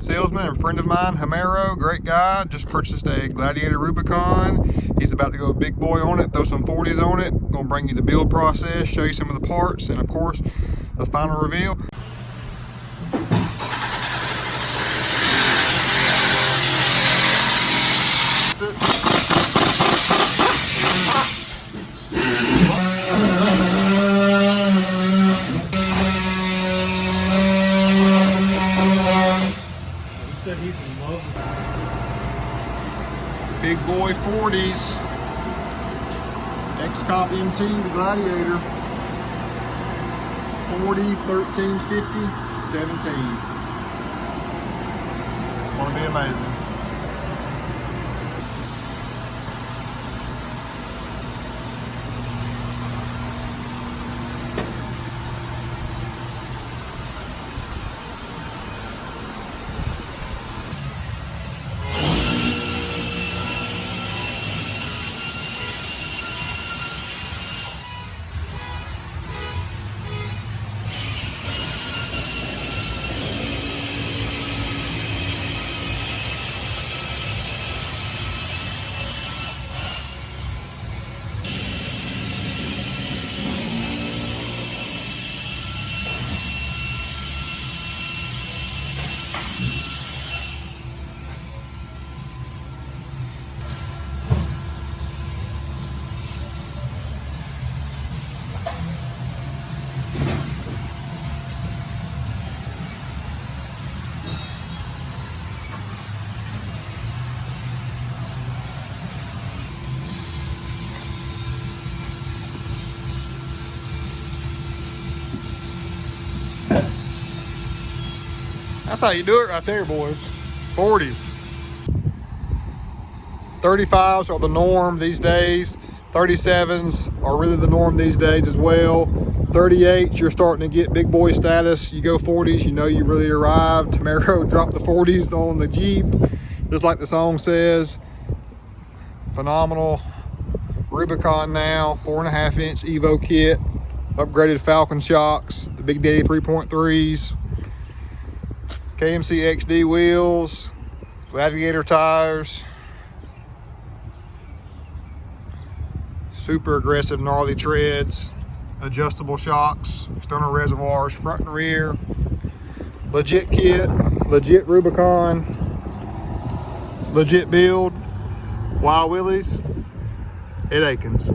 salesman and friend of mine, Homero, great guy, just purchased a Gladiator Rubicon. He's about to go big boy on it, throw some 40s on it. Gonna bring you the build process, show you some of the parts, and of course, the final reveal. That's it. He's in love with Big boy 40s. KMC, the Gladiator. 40, 13, 50, 17. Gonna be amazing. That's how you do it right there, boys. 40s. 35s are the norm these days. 37s are really the norm these days as well. 38s, you're starting to get big boy status. You go 40s, you know you really arrived. Homero dropped the 40s on the Jeep, just like the song says. Phenomenal Rubicon now, 4.5-inch Evo kit, upgraded Falcon shocks, the Big Daddy 3.3s. KMC XD wheels, Gladiator tires, super aggressive gnarly treads, adjustable shocks, external reservoirs, front and rear, legit kit, legit Rubicon, legit build, Wild Willies at Akins.